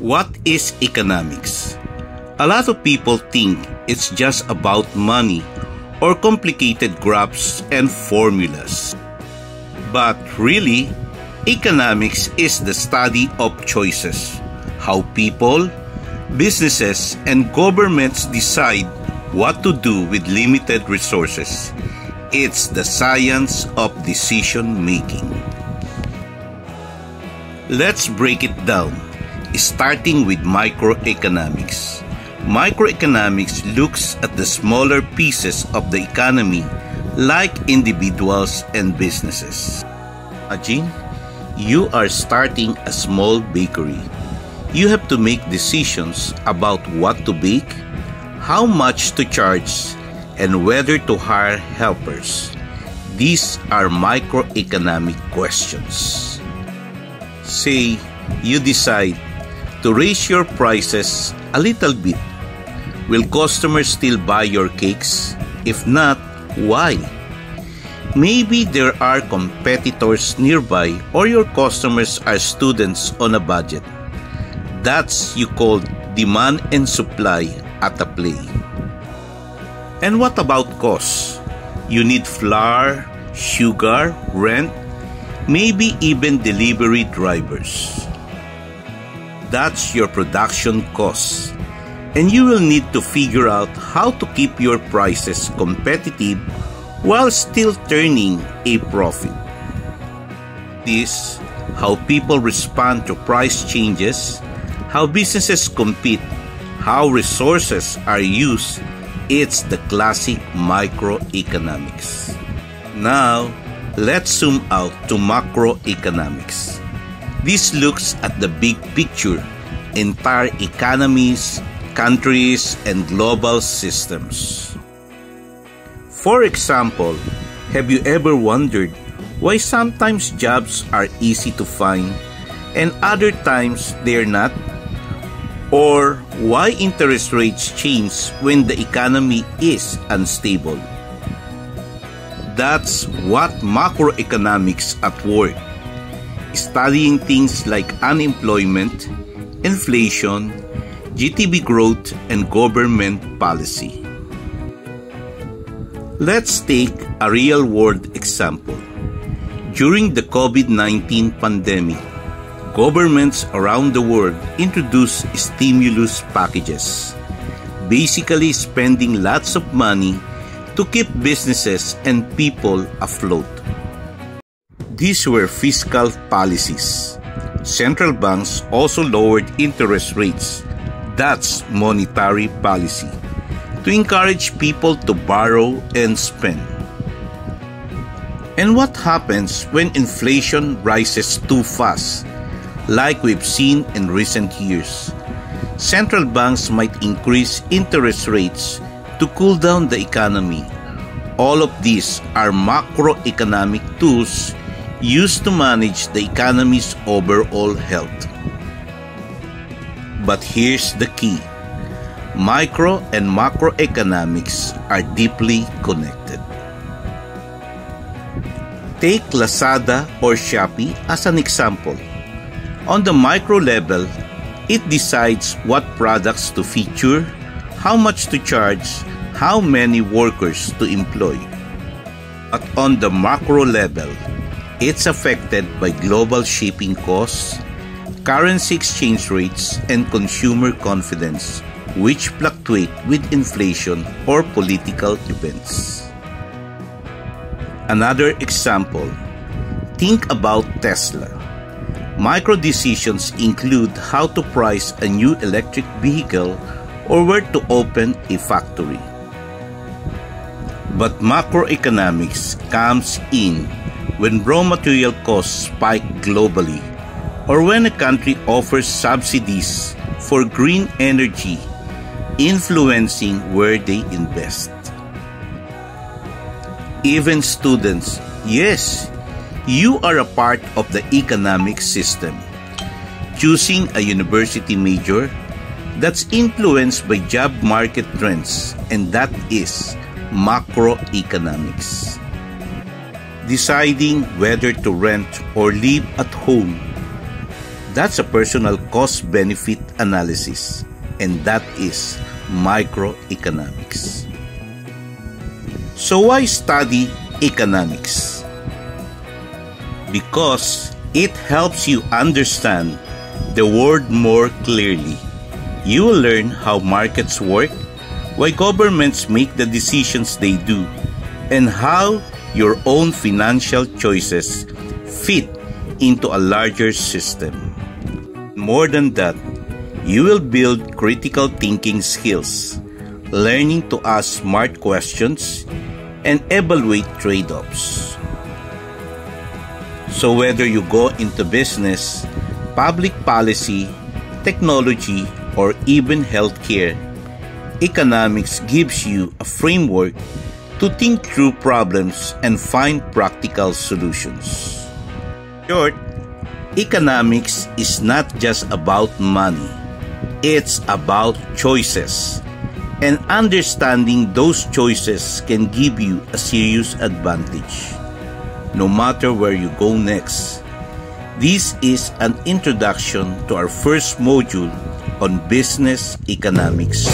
What is economics? A lot of people think it's just about money or complicated graphs and formulas. But really, economics is the study of choices, how people, businesses, and governments decide what to do with limited resources. It's the science of decision making. Let's break it down, starting with microeconomics. Microeconomics looks at the smaller pieces of the economy like individuals and businesses. Imagine you are starting a small bakery. You have to make decisions about what to bake, how much to charge, and whether to hire helpers. These are microeconomic questions. Say you decide to raise your prices a little bit. Will customers still buy your cakes? If not, why? Maybe there are competitors nearby or your customers are students on a budget. That's you call demand and supply at a play. And what about costs? You need flour, sugar, rent, maybe even delivery drivers. That's your production costs. And you will need to figure out how to keep your prices competitive while still turning a profit. This, how people respond to price changes, how businesses compete, how resources are used, it's the classic microeconomics. Now, let's zoom out to macroeconomics. This looks at the big picture, entire economies, countries, and global systems. For example, have you ever wondered why sometimes jobs are easy to find and other times they're not? Or why interest rates change when the economy is unstable? That's what macroeconomics at work, studying things like unemployment, inflation, GDP growth, and government policy. Let's take a real-world example. During the COVID-19 pandemic, governments around the world introduced stimulus packages, basically spending lots of money to keep businesses and people afloat. These were fiscal policies. Central banks also lowered interest rates. That's monetary policy, to encourage people to borrow and spend. And what happens when inflation rises too fast, like we've seen in recent years? Central banks might increase interest rates to cool down the economy. All of these are macroeconomic tools used to manage the economy's overall health. But here's the key. Micro and macroeconomics are deeply connected. Take Lazada or Shopee as an example. On the micro level, it decides what products to feature, how much to charge, how many workers to employ. But on the macro level, it's affected by global shipping costs, currency exchange rates, and consumer confidence, which fluctuate with inflation or political events. Another example, think about Tesla. Micro decisions include how to price a new electric vehicle or where to open a factory. But macroeconomics comes in when raw material costs spike globally, or when a country offers subsidies for green energy, influencing where they invest. Even students, yes, you are a part of the economic system. Choosing a university major that's influenced by job market trends, and that is macroeconomics. Deciding whether to rent or live at home, That's a personal cost-benefit analysis, and that is microeconomics. So why study economics? Because it helps you understand the world more clearly. You will learn how markets work, why governments make the decisions they do, and how your own financial choices fit into a larger system. More than that, you will build critical thinking skills, learning to ask smart questions and evaluate trade-offs. So whether you go into business, public policy, technology, or even healthcare, economics gives you a framework to think through problems and find practical solutions. In short, economics is not just about money. It's about choices. And understanding those choices can give you a serious advantage, no matter where you go next. This is an introduction to our first module on business economics.